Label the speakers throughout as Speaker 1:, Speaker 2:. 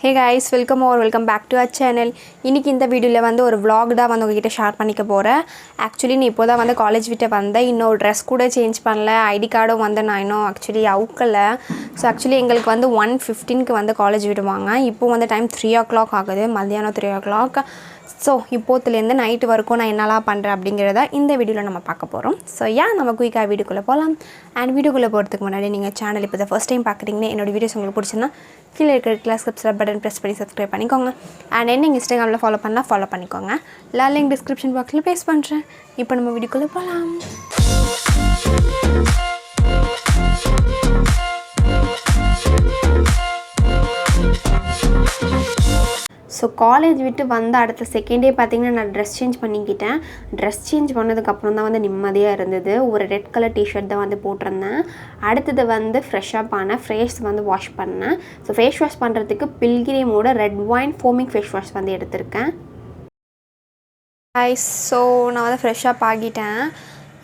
Speaker 1: Hey guys, welcome back to our channel. இன்னைக்கு இந்த வீடியோல வந்து ஒரு vlog தான் வந்து உங்ககிட்ட ஷேர் பண்ணிக்க போறேன். Actually நீ இப்போதான் வந்து காலேஜ் விட்டு வந்தேன். இன்னும் Dress கூட சேஞ்ச் பண்ணல. ஐடி கார்டும் வந்து நான் இன்னும் actually அவுக்கல. So actually எங்களுக்கு வந்து 1:15 க்கு வந்து காலேஜ் விடுவாங்க. இப்போ வந்து டைம் 3 o'clock ஆகுது. மதியானம் 3 o'clock. ஸோ இப்போத்துலேருந்து நைட்டு வரைக்கும் நான் என்னெல்லாம் பண்ணுறேன் அப்படிங்கிறத இந்த வீடியோவில் நம்ம பார்க்க போகிறோம். ஸோ நம்ம குயிக்காக வீடியோக்குள்ளே போகலாம். அண்ட் வீடியோக்குள்ளே போகிறதுக்கு முன்னாடி நீங்கள் சேனல் இப்போ தான் ஃபஸ்ட் டைம் பார்க்குறீங்கன்னா என்னோடய வீடியோஸ் உங்களுக்கு பிடிச்சிருந்தா கீழே இருக்கிற சப்ஸ்கிரைப் பட்டன் ப்ரெஸ் பண்ணி சப்ஸ்கிரைப் பண்ணிக்கோங்க. அண்ட் என்ன இன்ஸ்டாகிராமில் ஃபாலோ பண்ணால் ஃபாலோ பண்ணிக்கோங்க. லிங்க் டிஸ்கிரிப்ஷன் பாக்ஸில் ப்ளேஸ் பண்ணுறேன். இப்போ நம்ம வீடியோக்குள்ளே போகலாம். ஸோ காலேஜ் விட்டு வந்த அடுத்த செகண்டே பார்த்திங்கன்னா நான் ட்ரெஸ் சேஞ்ச் பண்ணிக்கிட்டேன். ட்ரெஸ் சேஞ்ச் பண்ணதுக்கப்புறம் தான் வந்து நிம்மதியாக இருந்தது. ஒரு ரெட் கலர் டிஷர்ட் தான் வந்து போட்டிருந்தேன். அடுத்தது வந்து ஃப்ரெஷ்ஷப் ஆனேன். ஃபேஸ் வந்து வாஷ் பண்ணேன். ஸோ ஃபேஸ் வாஷ் பண்ணுறதுக்கு பில்கிரிமோட red wine foaming face wash வந்து எடுத்திருக்கேன். ஸோ நான் வந்து ஃப்ரெஷ்ஷப் ஆகிட்டேன்.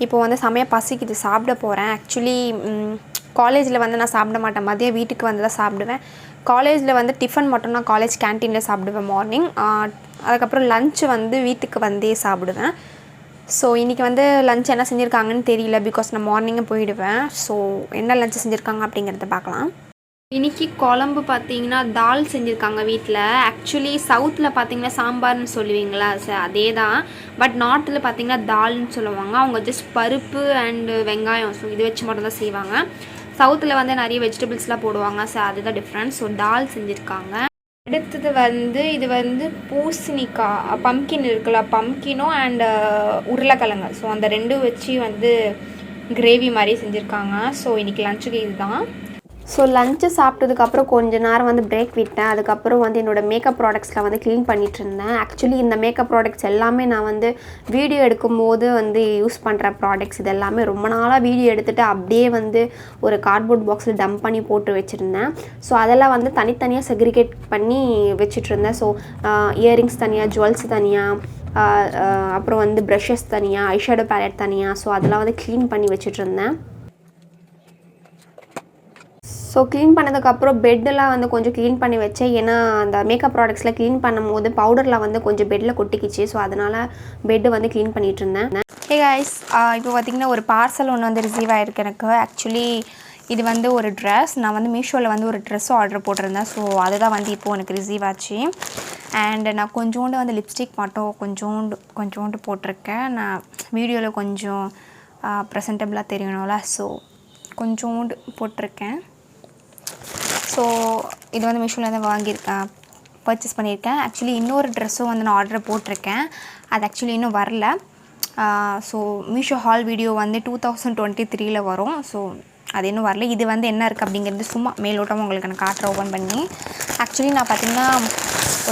Speaker 1: இப்போது வந்து செமையாக பசிக்குது, சாப்பிட போகிறேன். ஆக்சுவலி காலேஜில் வந்து நான் சாப்பிட மாட்டேன். மதியம் வீட்டுக்கு வந்து தான் சாப்பிடுவேன். காலேஜில் வந்து டிஃபன் மட்டும் நான் காலேஜ் கேன்டீனில் சாப்பிடுவேன் மார்னிங். அதுக்கப்புறம் லன்ச்சு வந்து வீட்டுக்கு வந்தே சாப்பிடுவேன். ஸோ இன்றைக்கி வந்து லன்ச் என்ன செஞ்சுருக்காங்கன்னு தெரியல, பிகாஸ் நான் மார்னிங்கே போயிடுவேன். ஸோ என்ன லன்ச் செஞ்சுருக்காங்க அப்படிங்கிறத பார்க்கலாம். இன்றைக்கி குழம்பு பார்த்திங்கன்னா தால் செஞ்சுருக்காங்க வீட்டில். ஆக்சுவலி சவுத்தில் பார்த்திங்கன்னா சாம்பார்னு சொல்லுவீங்களா, அதே தான். பட் நார்த்தில் பார்த்திங்கன்னா தால்னு சொல்லுவாங்க. அவங்க ஜஸ்ட் பருப்பு அண்டு வெங்காயம் ஸோ இது வச்சு மட்டும் தான் செய்வாங்க. சவுத்தில் வந்து நிறைய வெஜிடபிள்ஸ்லாம் போடுவாங்க. ஸோ அதுதான் டிஃப்ரெண்ட். ஸோ தால் செஞ்சுருக்காங்க. அடுத்தது வந்து இது வந்து பூசணிக்காய் பம்கின் இருக்குல்ல, பம்கினும் அண்டு உருளைக்கிழங்கு ஸோ அந்த ரெண்டும் வச்சு வந்து கிரேவி மாதிரி செஞ்சுருக்காங்க. ஸோ இன்றைக்கி லஞ்சுக்கு இதுதான். ஸோ லஞ்சு சாப்பிட்டதுக்கப்புறம் கொஞ்ச நேரம் வந்து பிரேக் விட்டேன். அதுக்கப்புறம் வந்து என்னோடய மேக்கப் ப்ராடக்ட்ஸில் வந்து க்ளீன் பண்ணிகிட்டு இருந்தேன். ஆக்சுவலி இந்த மேக்கப் ப்ராடக்ட்ஸ் எல்லாமே நான் வந்து வீடியோ எடுக்கும்போது வந்து யூஸ் பண்ணுற ப்ராடக்ட்ஸ். இது எல்லாமே ரொம்ப நாளாக வீடியோ எடுத்துகிட்டு அப்படியே வந்து ஒரு கார்ட்போர்ட் பாக்ஸில் டம்ப் பண்ணி போட்டு வச்சுருந்தேன். ஸோ அதெல்லாம் வந்து தனித்தனியாக செக்ரிகேட் பண்ணி வச்சுட்ருந்தேன். ஸோ இயரிங்ஸ் தனியாக, ஜுவல்ஸ் தனியாக, அப்புறம் வந்து ப்ரஷஸ் தனியாக, ஐஷேடோ பேலட் தனியாக. ஸோ அதெல்லாம் வந்து க்ளீன் பண்ணி வச்சுட்ருந்தேன். ஸோ க்ளீன் பண்ணதுக்கப்புறம் பெட்டெல்லாம் வந்து கொஞ்சம் க்ளீன் பண்ணி வச்சேன். ஏன்னா அந்த மேக்கப் ப்ராடக்ட்ஸில் க்ளீன் பண்ணும்போது பவுடரில் வந்து கொஞ்சம் பெட்டில் கொட்டிக்கிச்சு. ஸோ அதனால் பெட்டு வந்து க்ளீன் பண்ணிகிட்டு இருந்தேன். ஹே கைஸ், இப்போ பார்த்திங்கன்னா ஒரு பார்சல் ஒன்று வந்து ரிசீவ் ஆகிருக்கு எனக்கு. ஆக்சுவலி இது வந்து ஒரு ட்ரெஸ். நான் வந்து மீஷோவில் வந்து ஒரு ட்ரெஸ்ஸும் ஆர்டர் போட்டிருந்தேன். ஸோ அதுதான் வந்து இப்போது எனக்கு ரிசீவ் ஆச்சு. அண்ட் நான் கொஞ்சோண்டு வந்து லிப்ஸ்டிக் மட்டும் கொஞ்சோண்டு போட்டிருக்கேன். நான் வீடியோவில் கொஞ்சம் ப்ரெசன்டபிளாக தெரியணும்ல, ஸோ கொஞ்சோண்டு போட்டிருக்கேன். ஸோ இது வந்து மீஷோவில் வாங்கியிருக்கேன், பர்ச்சேஸ் பண்ணியிருக்கேன். ஆக்சுவலி இன்னொரு ட்ரெஸ்ஸும் வந்து நான் ஆர்டர் போட்டிருக்கேன். அது ஆக்சுவலி இன்னும் வரல. ஸோ மீஷோ ஹால் வீடியோ வந்து 2023 வரும். ஸோ அது இன்னும் வரல. இது வந்து என்ன இருக்குது அப்படிங்கிறது சும்மா மேலோட்டமாக உங்களுக்கு நான் காட்டுறேன் ஓப்பன் பண்ணி. ஆக்சுவலி நான் பார்த்திங்கன்னா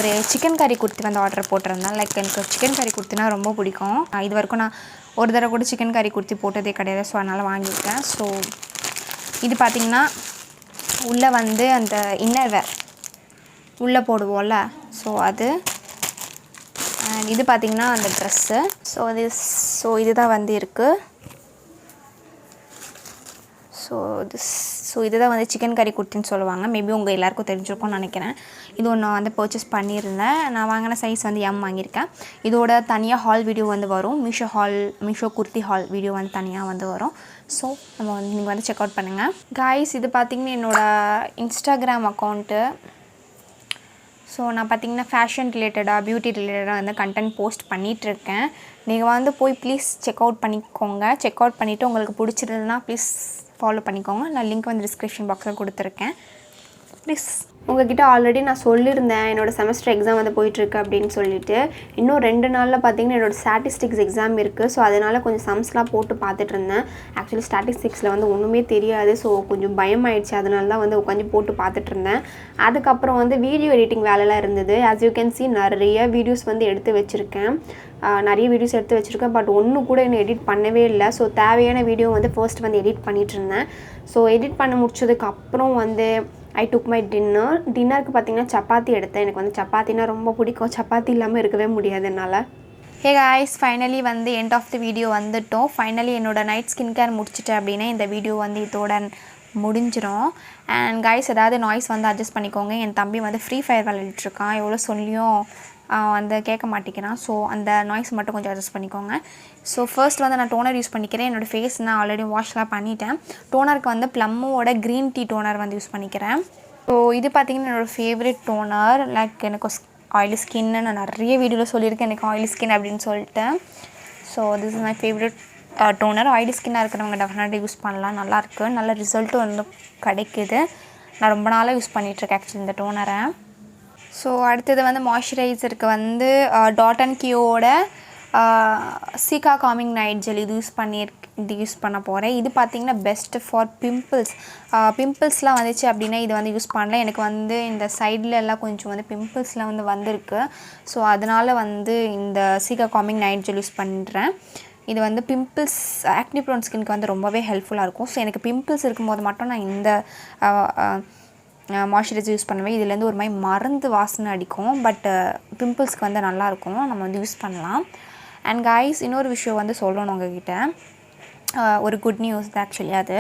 Speaker 1: ஒரு சிக்கன் கறி குர்த்தி வந்து ஆர்டர் போட்டிருந்தேன். லைக் எனக்கு சிக்கன் கறி குர்த்தினா ரொம்ப பிடிக்கும். இது வரைக்கும் நான் ஒரு தடவை கூட சிக்கன் கறி குர்த்தி போட்டதே கிடையாது. ஸோ அதனால் வாங்கியிருக்கேன். ஸோ இது பார்த்திங்கன்னா உள்ளே வந்து அந்த இன்னர் வேர் உள்ளே போடுவோம்ல, ஸோ அது. அண்ட் இது பார்த்திங்கன்னா அந்த ட்ரெஸ்ஸு. ஸோ இதுதான் வந்து இருக்குது. ஸோ இதுதான் வந்து சிக்கன் கறி குர்த்தின்னு சொல்லுவாங்க. மேபி உங்கள் எல்லாேருக்கும் தெரிஞ்சிருக்கும்னு நினைக்கிறேன். இது ஒன்று வந்து பர்ச்சேஸ் பண்ணியிருந்தேன். நான் வாங்கின சைஸ் வந்து எம் வாங்கியிருக்கேன். இதோட தனியாக ஹால் வீடியோ வந்து வரும். மீஷோ குர்த்தி ஹால் வீடியோ வந்து தனியாக வந்து வரும். ஸோ நம்ம வந்து நீங்கள் வந்து செக் அவுட் பண்ணுங்கள் காய்ஸ். இது பார்த்திங்கன்னா என்னோடய இன்ஸ்டாகிராம் அக்கௌண்ட்டு. ஸோ நான் பார்த்திங்கன்னா ஃபேஷன் ரிலேட்டடாக, பியூட்டி ரிலேட்டடாக வந்து கண்டென்ட் போஸ்ட் பண்ணிகிட்ருக்கேன். நீங்கள் வந்து போய் ப்ளீஸ் செக் அவுட் பண்ணிக்கோங்க. செக் அவுட் பண்ணிவிட்டு உங்களுக்கு பிடிச்சிருந்ததுன்னா ப்ளீஸ் ஃபாலோ பண்ணிக்கோங்க. நான் லிங்க் வந்து டிஸ்கிரிப்ஷன் பாக்ஸில் கொடுத்துருக்கேன். ப்ளீஸ். உங்கள்கிட்ட ஆல்ரெடி நான் சொல்லியிருந்தேன் என்னோடய செமஸ்டர் எக்ஸாம் வந்து போயிட்டுருக்கு அப்படின்னு சொல்லிட்டு. இன்னும் 2 நாளில் பார்த்திங்கன்னா என்னோடய ஸ்டாட்டிஸ்டிக்ஸ் எக்ஸாம் இருக்குது. ஸோ அதனால் கொஞ்சம் சம்ஸ்லாம் போட்டு பார்த்துட்டு இருந்தேன். ஆக்சுவலி ஸ்டாட்டிஸ்டிக்ஸில் வந்து ஒன்றுமே தெரியாது. ஸோ கொஞ்சம் பயமாயிடுச்சு. அதனால தான் வந்து உட்காந்து போட்டு பார்த்துட்டு இருந்தேன். அதுக்கப்புறம் வந்து வீடியோ எடிட்டிங் வேலைலாம் இருந்தது. ஆஸ் யூ கேன் சி நிறைய வீடியோஸ் வந்து எடுத்து வச்சுருக்கேன். பட் ஒன்று கூட இன்னும் எடிட் பண்ணவே இல்லை. ஸோ தேவையான வீடியோ வந்து ஃபர்ஸ்ட் வந்து எடிட் பண்ணிகிட்டு இருந்தேன். ஸோ எடிட் பண்ண முடிச்சதுக்கப்புறம் வந்து ஐ டுக் மை டின்னருக்கு பார்த்திங்கன்னா சப்பாத்தி எடுத்தேன். எனக்கு வந்து சப்பாத்தினா ரொம்ப பிடிக்கும். சப்பாத்தி இல்லாமல் இருக்கவே முடியாது என்னால். ஹே காய்ஸ், ஃபைனலி வந்து எண்ட் ஆஃப் த வீடியோ வந்துட்டோம். ஃபைனலி என்னோடய நைட் ஸ்கின் கேர் முடிச்சிட்டேன் அப்படின்னா இந்த வீடியோ வந்து இதோட முடிஞ்சிடும். அண்ட் கைஸ் ஏதாவது நாய்ஸ் வந்து அட்ஜஸ்ட் பண்ணிக்கோங்க. என் தம்பி வந்து ஃப்ரீ ஃபயர் விளையாடிட்டுருக்கான், எவ்வளோ சொல்லியும் வந்து கேட்க மாட்டேங்கிறான். ஸோ அந்த நாய்ஸ் மட்டும் கொஞ்சம் அட்ஜஸ்ட் பண்ணிக்கோங்க. ஸோ ஃபர்ஸ்ட் வந்து நான் டோனர் யூஸ் பண்ணிக்கிறேன். என்னோடய ஃபேஸ் நான் ஆல்ரெடி வாஷ்லாம் பண்ணிட்டேன். டோனருக்கு வந்து ப்ளம்மோட க்ரீன் டீ டோனர் வந்து யூஸ் பண்ணிக்கிறேன். ஸோ இது பார்த்திங்கன்னா என்னோடய ஃபேவரட் டோனர். லைக் எனக்கு ஆயிலி ஸ்கின்னு நான் நிறைய வீடியோவில் சொல்லியிருக்கேன் எனக்கு ஆயிலி ஸ்கின் அப்படின்னு சொல்லிட்டு. So this is my favourite toner. Oily ஸ்கின்னாக இருக்கிறவங்க டெஃபினட்டாக யூஸ் பண்ணலாம், நல்லாயிருக்கு, நல்ல ரிசல்ட்டும் வந்து கிடைக்குது. நான் ரொம்ப நாளாக யூஸ் பண்ணிகிட்ருக்கேன் ஆக்சுவலி இந்த டோனரை. ஸோ அடுத்தது வந்து மாய்ஸ்சரைசருக்கு வந்து டாட் அண்ட் கியோட சீகா காமிங் நைட் ஜெல் இது யூஸ் பண்ண போகிறேன். இது பார்த்திங்கன்னா பெஸ்ட்டு ஃபார் பிம்பிள்ஸ்லாம் வந்துச்சு அப்படின்னா இது வந்து யூஸ் பண்ணல. எனக்கு வந்து இந்த சைடில் எல்லாம் கொஞ்சம் வந்து பிம்பிள்ஸ்லாம் வந்து வந்திருக்கு. ஸோ அதனால் வந்து இந்த சீகா காமிங் நைட் ஜெல் யூஸ் பண்ணுறேன். இது வந்து பிம்பிள்ஸ் ஆக்னி ப்ரோன் ஸ்கின்க்கு வந்து ரொம்பவே ஹெல்ப்ஃபுல்லாக இருக்கும். ஸோ எனக்கு பிம்பிள்ஸ் இருக்கும்போது மட்டும் நான் இந்த மாய்ஸ்சரைசர் யூஸ் பண்ணுவேன். இதுலேருந்து ஒரு மாதிரி மருந்து வாசனை அடிக்கும், பட் பிம்பிள்ஸ்க்கு வந்து நல்லாயிருக்கும், நம்ம வந்து யூஸ் பண்ணலாம். அண்ட் கைஸ் இன்னொரு விஷயம் வந்து சொல்லணும் உங்ககிட்ட, ஒரு குட் நியூஸ் தான் ஆக்சுவலி. அது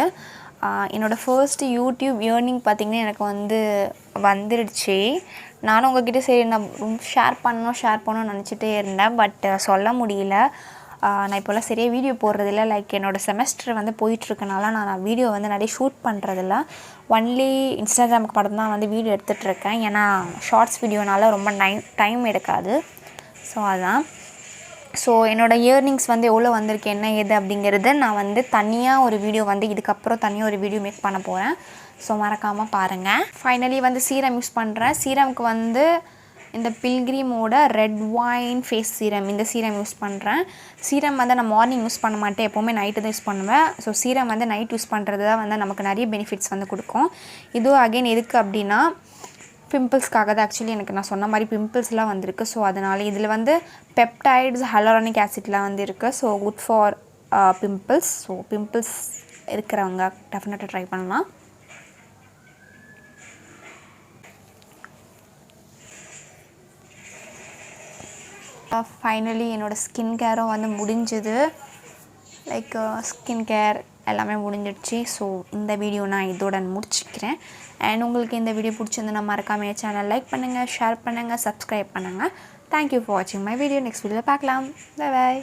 Speaker 1: என்னோடய ஃபர்ஸ்ட் யூடியூப் ஏர்னிங் பார்த்திங்கன்னா எனக்கு வந்து வந்துடுச்சு. நானும் உங்ககிட்ட சரி நான் ஷேர் பண்ணணும்னு நினச்சிட்டே இருந்தேன், பட் சொல்ல முடியல. நான் இப்போல்லாம் சரியாக வீடியோ போடுறதில்ல. லைக் என்னோடய செமஸ்டர் வந்து போயிட்டுருக்கனால நான் வீடியோ வந்து நிறைய ஷூட் பண்ணுறதில்ல. ஒன்லி இன்ஸ்டாகிராமுக்கு மட்டும் தான் வந்து வீடியோ எடுத்துகிட்ருக்கேன். ஏன்னா ஷார்ட்ஸ் வீடியோனால ரொம்ப டைம் எடுக்காது. ஸோ அதான். ஸோ என்னோடய இயர்னிங்ஸ் வந்து எவ்வளோ வந்திருக்கு என்ன ஏது அப்படிங்கிறத நான் வந்து தனியாக ஒரு வீடியோ வந்து இதுக்கப்புறம் தனியாக ஒரு வீடியோ மேக் பண்ண போகிறேன். ஸோ மறக்காமல் பாருங்கள். ஃபைனலி வந்து சீரம் யூஸ் பண்ணுறேன். சீரமுக்கு வந்து இந்த பில்கிரிமோட ரெட் வைன் ஃபேஸ் சீரம், இந்த சீரம் யூஸ் பண்ணுறேன். சீரம் வந்து நான் மார்னிங் யூஸ் பண்ண மாட்டேன், எப்போவுமே நைட்டு தான் யூஸ் பண்ணுவேன். ஸோ சீரம் வந்து நைட் யூஸ் பண்ணுறது தான் வந்து நமக்கு நிறைய பெனிஃபிட்ஸ் வந்து கொடுக்கும். இதுவும் அகைன் எதுக்கு அப்படின்னா பிம்பிள்ஸ்க்காக தான். ஆக்சுவலி எனக்கு நான் சொன்ன மாதிரி பிம்பிள்ஸ்லாம் வந்திருக்கு. ஸோ அதனால் இதில் வந்து பெப்டைட்ஸ் ஹைலூரானிக் ஆசிட்லாம் வந்து இருக்குது. So good for pimples. So pimples இருக்கிறவங்க டெஃபினட்டாக ட்ரை பண்ணலாம். ஃபைனலி என்னோடய ஸ்கின் கேரும் வந்து முடிஞ்சுது. லைக் ஸ்கின் கேர் எல்லாமே முடிஞ்சிடுச்சு. ஸோ இந்த வீடியோ நான் இதோட முடிச்சுக்கிறேன். அண்ட் உங்களுக்கு இந்த வீடியோ பிடிச்சிருந்தா மறக்காம என் சேனல் லைக் பண்ணுங்கள், ஷேர் பண்ணுங்கள், சப்ஸ்கிரைப் பண்ணுங்கள். தேங்க்யூ ஃபார் வாட்சிங் மை வீடியோ. நெக்ஸ்ட் வீடியோவில் பார்க்கலாம். Bye bye.